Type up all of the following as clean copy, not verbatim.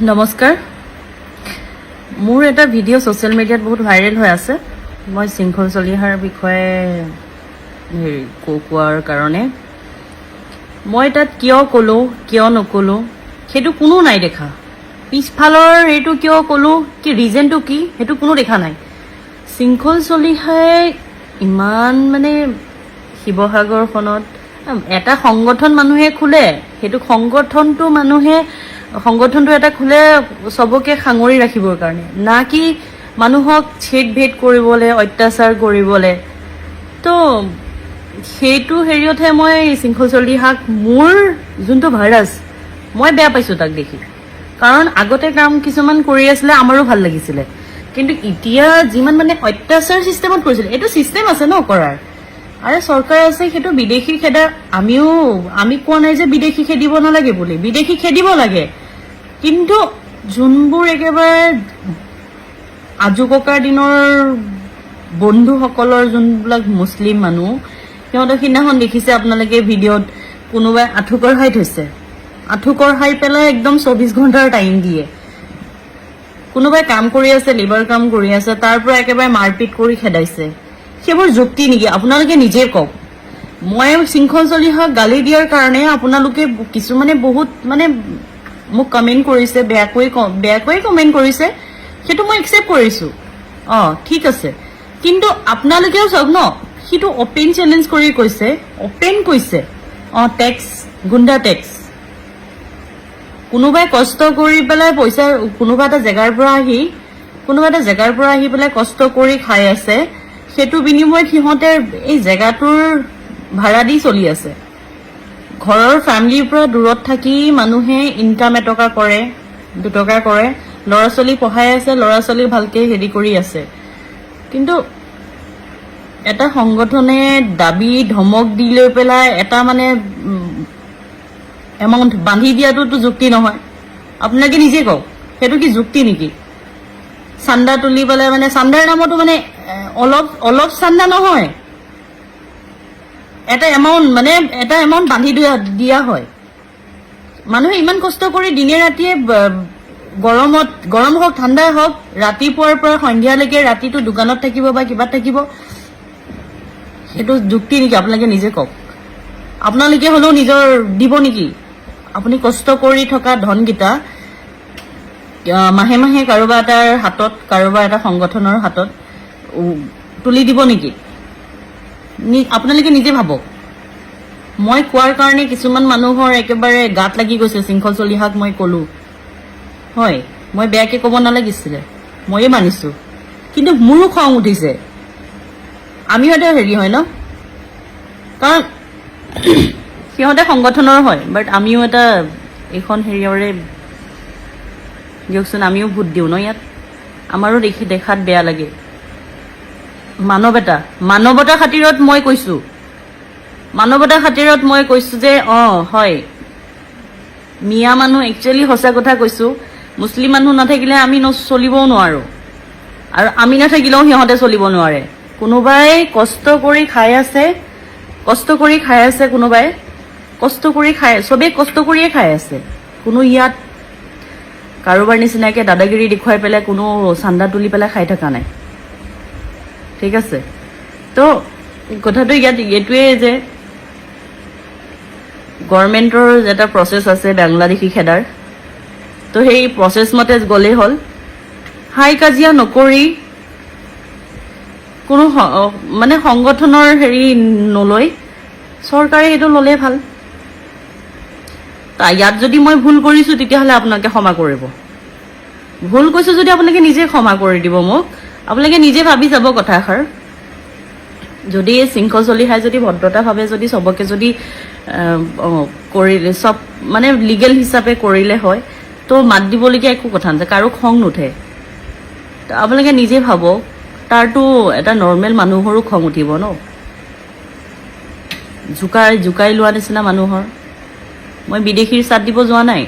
নমস্কাৰ মোৰ এটা ভিডিঅ' ছ'চিয়েল মিডিয়াত বহুত ভাইৰেল হৈ আছে মই শৃংখল চলিহাৰ বিষয়ে কোৱাৰ কাৰণে মই তাত কিয় ক'লো কিয় নক'লো সেইটো কোনো নাই দেখা পিছফালৰ এইটো কিয় ক'লো কি ৰিজনটো কি সেইটো কোনো দেখা নাই শৃংখল চলিহাই ইমান মানে শিৱসাগৰখনত এটা সংগঠন মানুহে খোলে সেইটো সংগঠনটো এটা খোলে সবকে সাঙৰি ৰাখিবৰ কাৰণে না কি মানুহক ছেদ ভেদ কৰিবলৈ অত্যাচাৰ কৰিবলৈ তো সেইটো হেৰিয়তহে মই শৃংখল চলিহাক মোৰ যোনটো ভাইৰাছ মই বেয়া পাইছোঁ তাক দেখি কাৰণ আগতে কাম কিছুমান কৰি আছিলে আমাৰো ভাল লাগিছিলে কিন্তু এতিয়া যিমান মানে অত্যাচাৰ চিষ্টেমত কৰিছিলে এইটো চিষ্টেম আছে ন কৰাৰ আৰু চৰকাৰ আছে সেইটো বিদেশী খেদা আমি কোৱা নাই যে বিদেশী খেদিব নালাগে বুলি বিদেশী খেদিব লাগে কিন্তু যোনবোৰ একেবাৰে আজু ককাৰ দিনৰ বন্ধুসকলৰ যোনবিলাক মুছলিম মানুহ সিহঁতক সিদিনাখন দেখিছে আপোনালোকে ভিডিঅ'ত কোনোবাই আঁঠু কঢ়াই থৈছে আঁঠু কঢ়াই পেলাই একদম 24 ঘণ্টাৰ টাইম দিয়ে কোনোবাই কাম কৰি আছে লিভাৰ কাম কৰি আছে তাৰ পৰা একেবাৰে মাৰপিট কৰি খেদাইছে সেইবোৰ যুক্তি নেকি আপোনালোকে নিজে কওক মই শৃংখল চলিহাক গালি দিয়াৰ কাৰণে আপোনালোকে কিছুমানে বহুত মানে মোক কমেন্ট কৰিছে বেয়াকৈ কমেন্ট কৰিছে সেইটো মই একসেপ্ট কৰিছো ঠিক আছে কিন্তু আপোনালোকেও চাওক ন সিটো ওপেন চ্যালেঞ্জ কৰি কৈছে টেক্স গুণ্ডা টেক্স কোনোবাই কষ্ট কৰি পেলাই পইচা কোনোবা এটা জেগাৰ পৰা আহি পেলাই কষ্ট কৰি খাই আছে সেইটো বিনিময়ত সিহঁতে এই জেগাটোৰ ভাড়া দি চলি আছে ঘৰৰ ফ্যামিলিৰ পৰা দূৰত থাকি মানুহে ইনকাম এটকা কৰে দুটকা কৰে ল'ৰা ছোৱালী পঢ়াই আছে ল'ৰা ছোৱালী ভালকে হেৰি কৰি আছে কিন্তু এটা সংগঠনে দাবী ধমক দি লৈ পেলাই এটা মানে এমাউন্ট বান্ধি দিয়াটোতো যুক্তি নহয় আপোনালোকে নিজে কওক সেইটো কি যুক্তি নেকি চান্দা তুলি পেলাই মানে চান্দাৰ নামতো মানে অলপ চান্দা নহয় এটা এমাউন্ট বান্ধি দিয়া হয় মানুহে ইমান কষ্ট কৰি দিনে ৰাতিয়ে গৰম হওক ঠাণ্ডা হওক ৰাতিপুৱাৰ পৰা সন্ধিয়ালৈকে ৰাতিটো দোকানত থাকিব বা কিবা থাকিব সেইটো যুক্তি নেকি আপোনালোকে নিজে কওক আপোনালোকে হলেও নিজৰ দিব নেকি আপুনি কষ্ট কৰি থকা ধনগীতা মাহে মাহে কাৰোবাৰ এটাৰ হাতত কাৰোবাৰ এটা সংগঠনৰ হাতত তুলি দিব নেকি আপোনালোকে নিজে ভাবক মই কোৱাৰ কাৰণে কিছুমান মানুহৰ একেবাৰে গাত লাগি গৈছে শৃংখল চলিহাক মই কলো হয় মই বেয়াকে ক'ব নালাগিছিলে ময়ে মানিছো কিন্তু মোৰো খং উঠিছে আমিও এটা হেৰি হয় ন কাৰণ সিহঁতে সংগঠনৰ হয় বাট আমিও এটা এখন হেৰিয়ৰে দিয়কচোন আমিও ভোট দিওঁ ন ইয়াত আমাৰো দেখাত বেয়া লাগে মানৱতা খাতিৰত মই কৈছো যে হয় মিয়া মানুহ একচুৱেলি সঁচা কথা কৈছো মুছলিম মানুহ নাথাকিলে আমি চলিবও নোৱাৰো আৰু আমি নাথাকিলেও সিহঁতে চলিব নোৱাৰে কোনোবাই কষ্ট কৰি খাই আছে কোনোবাই চবেই কষ্ট কৰিয়ে খাই আছে কোনো ইয়াত কাৰোবাৰ নিচিনাকে দাদাগিৰি দেখুৱাই পেলাই কোনো চান্দা তুলি পেলাই খাই থকা নাই ঠিক আছে তো কথাটো ইয়াত এইটোৱে যে গভৰ্ণমেণ্টৰ এটা প্ৰচেছ আছে বাংলাদেশী খেদাৰ তো সেই প্ৰচেছ মতে গ'লেই হ'ল হাই কাজিয়া নকৰি কোনো মানে সংগঠনৰ হেৰি নলৈ চৰকাৰে সেইটো ল'লে ভাল ইয়াত যদি মই ভুল কৰিছো তেতিয়াহ'লে আপোনালোকে ক্ষমা কৰিব ভুল কৈছো যদি আপোনালোকে নিজে ক্ষমা কৰি দিব মোক আপোনালোকে নিজে ভাবি যাব কথাষাৰ যদি শৃংখল চলিহাই যদি ভদ্ৰতাভাৱে যদি সবকে যদি কৰিলে সব মানে লিগেল হিচাপে কৰিলে হয় তো মাত দিবলগীয়া একো কথা নাথাকে কাৰো খং নুঠে আপোনালোকে নিজে ভাবক তাৰতো এটা নৰ্মেল মানুহৰো খং উঠিব ন জুকাই লোৱা নিচিনা মানুহৰ মই বিদেশীৰ চাট দিব যোৱা নাই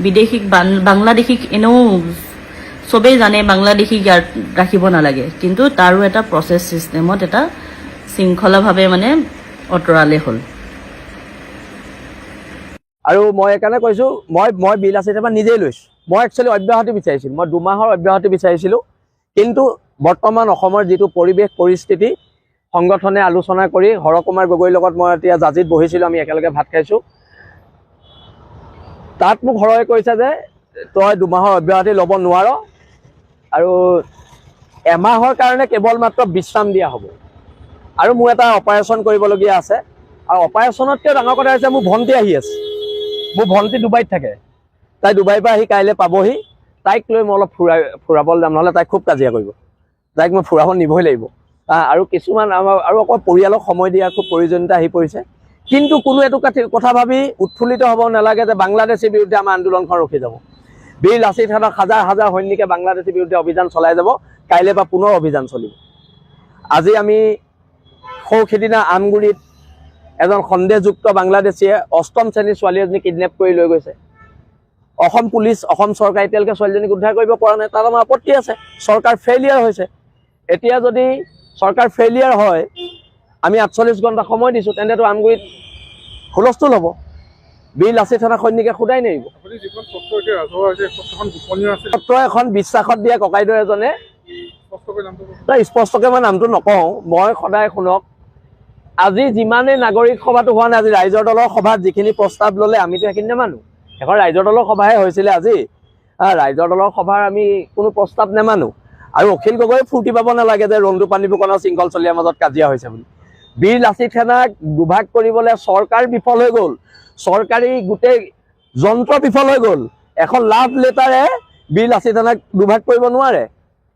বিদেশীক বাংলাদেশীক এনেও সবেই জানে বাংলাদেশীক ইয়াত ৰাখিব নালাগে কিন্তু তাৰো এটা প্ৰচেছ চিষ্টেমত এটা শৃংখলাভাৱে মানে অতৰালে হ'ল আৰু মই এইকাৰণে কৈছোঁ মই বিল আছে তাৰপৰা নিজেই লৈছোঁ। মই একচুৱেলি অব্যাহতি বিচাৰিছিলোঁ, মই 2 মাহৰ অব্যাহতি বিচাৰিছিলোঁ। কিন্তু বৰ্তমান অসমৰ যিটো পৰিৱেশ পৰিস্থিতি, সংগঠনে আলোচনা কৰি হৰকুমাৰ গগৈৰ লগত মই এতিয়া জাজিত বহিছিলোঁ, আমি একেলগে ভাত খাইছোঁ। তাত মোক হৰয়ে কৈছে যে তই 2 মাহৰ অব্যাহতি ল'ব নোৱাৰ আৰু এমাহৰ কাৰণে কেৱল মাত্ৰ বিশ্ৰাম দিয়া হ'ব। আৰু মোৰ এটা অপাৰেশ্যন কৰিবলগীয়া আছে। আৰু অপাৰেশ্যনতকৈ ডাঙৰ কথা হৈছে মোৰ ভণ্টি আহি আছে। মোৰ ভণ্টি ডুবাইত থাকে, তাই ডুবাইৰ পৰা আহি কাইলৈ পাবহি। তাইক লৈ মই অলপ ফুৰাবলৈ যাম, নহ'লে তাইক খুব কাজিয়া কৰিব। তাইক মই ফুৰাব নিবই লাগিব। আৰু কিছুমান আৰু অকল পৰিয়ালক সময় দিয়াৰ খুব প্ৰয়োজনীয়তা আহি পৰিছে। কিন্তু কোনো এইটো কথা ভাবি উৎফুল্লিত হ'ব নালাগে যে বাংলাদেশীৰ বিৰুদ্ধে আমাৰ আন্দোলনখন ৰখি যাব। বীৰ লাচিত খানক হাজাৰ হাজাৰ সৈনিকে বাংলাদেশীৰ বিৰুদ্ধে অভিযান চলাই যাব। কাইলৈ পৰা পুনৰ অভিযান চলিব। আজি আমি সিদিনা আমগুৰিত এজন সন্দেহযুক্ত বাংলাদেশীয়ে 8ম শ্ৰেণীৰ ছোৱালী এজনী কিডনেপ কৰি লৈ গৈছে। অসম পুলিচ, অসম চৰকাৰ এতিয়ালৈকে ছোৱালীজনীক উদ্ধাৰ কৰিব পৰা নাই। তাত আমাৰ আপত্তি আছে। চৰকাৰ ফেইলিয়াৰ হৈছে। এতিয়া যদি চৰকাৰ ফেইলিয়াৰ হয়, আমি 48 ঘণ্টা সময় দিছোঁ, তেন্তেতো আমগুৰিত হুলস্থুল হ'ব। বীৰ লাচিত খানক সৈনিকে সোধাই নেৰিব। পত্ৰ এখন বিশ্বাসত দিয়া ককাইদেউ এজনে, স্পষ্টকৈ মই নামটো নকওঁ, মই সদায় শুনক, আজি যিমানেই নাগৰিক সভাটো হোৱা নাই, আজি ৰাইজৰ দলৰ সভাত যিখিনি প্ৰস্তাৱ ল'লে আমিতো সেইখিনি নেমানো। এখন ৰাইজৰ দলৰ সভাহে হৈছিলে আজি। ৰাইজৰ দলৰ সভাৰ আমি কোনো প্ৰস্তাৱ নেমানো। আৰু অখিল গগৈ ফূৰ্তি পাব নালাগে যে ৰন্দু পানী ফুকনৰ শৃংখল চলিয়াৰ মাজত কাজিয়া হৈছে বুলি। বীৰ লাচিত খানক দুভাগ কৰিবলৈ চৰকাৰ বিফল হৈ গ'ল। চৰকাৰী গোটেই যন্ত্ৰ বিফল হৈ গ'ল। এখন লাভ লেটাৰে বীৰ লাচিত খানক দুভাগ কৰিব নোৱাৰে।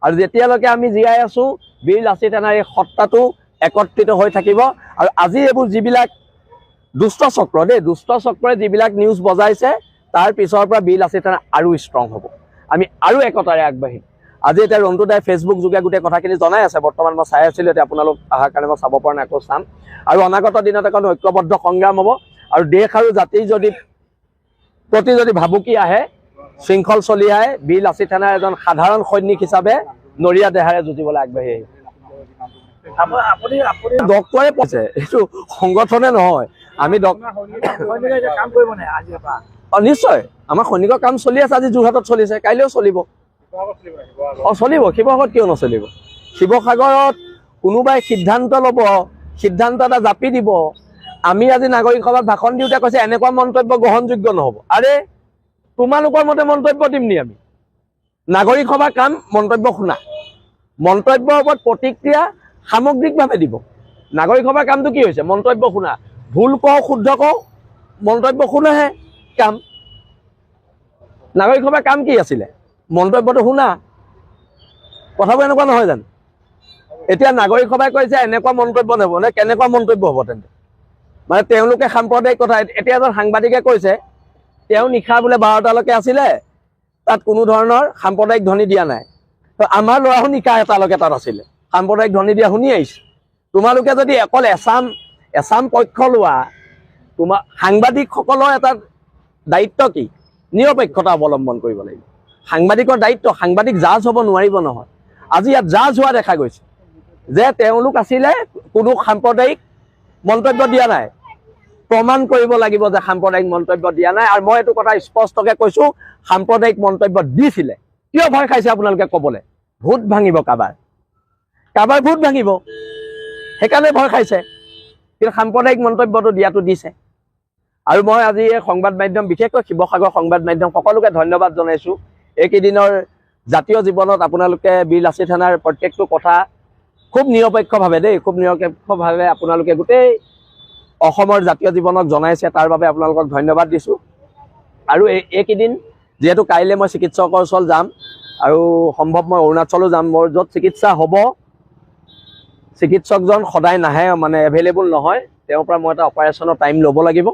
আৰু যেতিয়ালৈকে আমি জীয়াই আছোঁ, বীৰ লাচিত খানৰ এই সত্তাটো একত্ৰিত হৈ থাকিব। আৰু আজি এইবোৰ যিবিলাক দুষ্ট চক্ৰ দুষ্ট চক্ৰই যিবিলাক নিউজ বজাইছে, তাৰ পিছৰ পৰা বীৰ লাচিত খান আৰু ষ্ট্ৰং হ'ব। আমি আৰু একতাৰে আগবাঢ়িম। আজি এতিয়া ৰন্তু দাই ফেচবুক যোগে গোটেই কথাখিনি জনাই আছে। বৰ্তমান মই চাই আছিলোঁ, এতিয়া আপোনালোক অহাৰ কাৰণে মই চাব পৰা নাই, আকৌ চাম। আৰু অনাগত দিনত এখন ঐক্যবদ্ধ সংগ্ৰাম হ'ব। আৰু দেশ আৰু জাতিৰ প্ৰতি যদি ভাবুকি আহে, শৃংখল চলিয়াই বীৰ লাচিত খানৰ এজন সাধাৰণ সৈনিক হিচাপে নৰিয়া দেহাৰে যুঁজিবলৈ আগবাঢ়ি আহিব। ডক্টৰে কৈছে, এইটো সংগঠনে নহয়। আমি নিশ্চয় আমাৰ সৈনিকৰ কাম চলি আছে। আজি যোৰহাটত চলিছে, কাইলৈও চলিব। চলিব। শিৱসাগৰত কিয় নচলিব? শিৱসাগৰত কোনোবাই সিদ্ধান্ত ল'ব, সিদ্ধান্ত এটা জাপি দিব। আমি আজি নাগৰিক সভাত ভাষণ দিওঁতে কৈছে এনেকুৱা মন্তব্য গ্ৰহণযোগ্য নহ'ব। আৰে তোমালোকৰ মতে মন্তব্য দিম নি আমি? নাগৰিক সভাৰ কাম মন্তব্য শুনা, মন্তব্যৰ ওপৰত প্ৰতিক্ৰিয়া সামগ্ৰিকভাৱে দিব। নাগৰিক সভাৰ কামটো কি হৈছে? মন্তব্য শুনা। ভুল কওঁ, শুদ্ধ কওঁ, মন্তব্য শুনাহে কাম। নাগৰিক সভাৰ কাম কি আছিলে? মন্তব্যটো শুনা। কথাবোৰ এনেকুৱা নহয় জানো? এতিয়া নাগৰিক সভাই কৈছে এনেকুৱা মন্তব্য নহ'ব, নে কেনেকুৱা মন্তব্য হ'ব তেন্তে? মানে তেওঁলোকে সাম্প্ৰদায়িক কথা। এতিয়া এজন সাংবাদিকে কৈছে তেওঁ নিশা বোলে 12টালৈকে আছিলে, তাত কোনো ধৰণৰ সাম্প্ৰদায়িক ধ্বনি দিয়া নাই। তো আমাৰ ল'ৰাও নিশা 1টালৈকে তাত আছিলে, সাম্প্ৰদায়িক ধ্বনি দিয়া শুনি আহিছে। তোমালোকে যদি অকল এছাম পক্ষ লোৱা, তোমাৰ সাংবাদিকসকলৰ এটা দায়িত্ব কি? নিৰপেক্ষতা অৱলম্বন কৰিব লাগিব। সাংবাদিকৰ দায়িত্ব, সাংবাদিক জাজ হ'ব নোৱাৰিব নহয়। আজি ইয়াত জাজ হোৱা দেখা গৈছে যে তেওঁলোক আছিলে, কোনো সাম্প্ৰদায়িক মন্তব্য দিয়া নাই। প্ৰমাণ কৰিব লাগিব যে সাম্প্ৰদায়িক মন্তব্য দিয়া নাই। আৰু মই এইটো কথা স্পষ্টকৈ কৈছোঁ, সাম্প্ৰদায়িক মন্তব্য দিছিলে। কিয় ভয় খাইছে আপোনালোকে ক'বলৈ? ভোট ভাঙিব, কাৰোবাৰ ভোট ভাঙিব, সেইকাৰণে ভয় খাইছে। কিন্তু সাম্প্ৰদায়িক মন্তব্যটো দিয়াটো দিছে। আৰু মই আজি এই সংবাদ মাধ্যম, বিশেষকৈ শিৱসাগৰ সংবাদ মাধ্যম সকলোকে ধন্যবাদ জনাইছোঁ। এইকেইদিনৰ জাতীয় জীৱনত আপোনালোকে বীৰ লাচিত খানৰ প্ৰত্যেকটো কথা খুব নিৰপেক্ষভাৱে খুব নিৰপেক্ষভাৱে আপোনালোকে গোটেই অসমৰ জাতীয় জীৱনক জনাইছে। তাৰ বাবে আপোনালোকক ধন্যবাদ দিছোঁ। আৰু এইকেইদিন যিহেতু কাইলৈ মই চিকিৎসকৰ ওচৰত যাম, আৰু সম্ভৱ মই অৰুণাচলো যাম। মোৰ য'ত চিকিৎসা হ'ব, চিকিৎসকজন সদায় নাহে, মানে এভেইলেবল নহয়। তেওঁৰ পৰা মই এটা অপাৰেশ্যনৰ টাইম ল'ব লাগিব।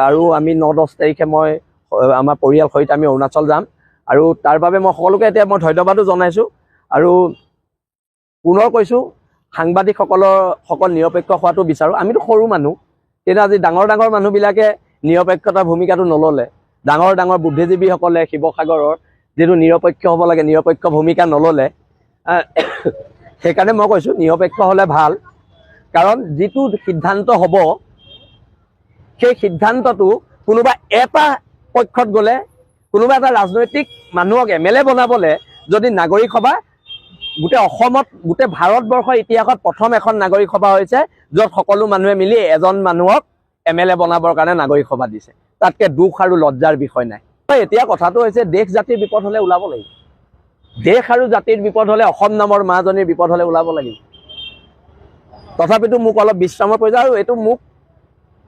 আৰু আমি 9-10 তাৰিখে মই আমাৰ পৰিয়াল সহিত আমি অৰুণাচল যাম। আৰু তাৰ বাবে মই সকলোকে এতিয়া মই ধন্যবাদো জনাইছোঁ। আৰু পুনৰ কৈছোঁ, সাংবাদিকসকল নিৰপেক্ষ হোৱাটো বিচাৰোঁ। আমিতো সৰু মানুহ, কিন্তু আজি ডাঙৰ মানুহবিলাকে নিৰপেক্ষতাৰ ভূমিকাটো নল'লে। ডাঙৰ বুদ্ধিজীৱীসকলে শিৱসাগৰৰ যিটো নিৰপেক্ষ হ'ব লাগে, নিৰপেক্ষ ভূমিকা নল'লে। সেইকাৰণে মই কৈছোঁ নিৰপেক্ষ হ'লে ভাল। কাৰণ যিটো সিদ্ধান্ত হ'ব, সেই সিদ্ধান্তটো কোনোবা এটা পক্ষত গ'লে কোনোবা এটা ৰাজনৈতিক মানুহক MLA বনাবলৈ যদি নাগৰিক সভা গোটেই অসমত গোটেই ভাৰতবৰ্ষৰ ইতিহাসত প্ৰথম এখন নাগৰিক সভা হৈছে য'ত সকলো মানুহে মিলি এজন মানুহক MLA বনাবৰ কাৰণে নাগৰিক সভা দিছে তাতকৈ দুখ আৰু লজ্জাৰ বিষয় নাই এতিয়া কথাটো হৈছে দেশ জাতিৰ বিপদ হ'লে ওলাব লাগিব দেশ আৰু জাতিৰ বিপদ হ'লে অসম নামৰ মাজনীৰ বিপদ হ'লে ওলাব লাগিব তথাপিতো মোক অলপ বিশ্ৰামৰ প্ৰয়োজন আৰু এইটো মোক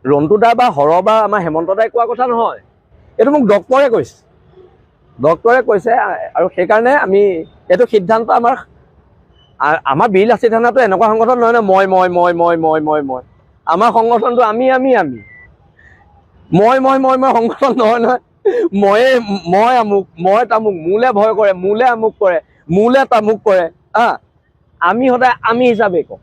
ৰন্টু দা বা হৰ বা আমাৰ হেমন্ত দাই কোৱা কথা নহয় এইটো মোক ডক্টৰে কৈছে আৰু সেইকাৰণে আমি এইটো সিদ্ধান্ত আমাৰ বিলাসী থানাটো এনেকুৱা সংগঠন নহয় ন মই আমাৰ সংগঠনটো আমি সংগঠন নহয় মই আমুক মই তামুক মোলে ভয় কৰে মোলে আমুক কৰে মোলে তামুক কৰে আমি সদায় আমি হিচাপে কওঁ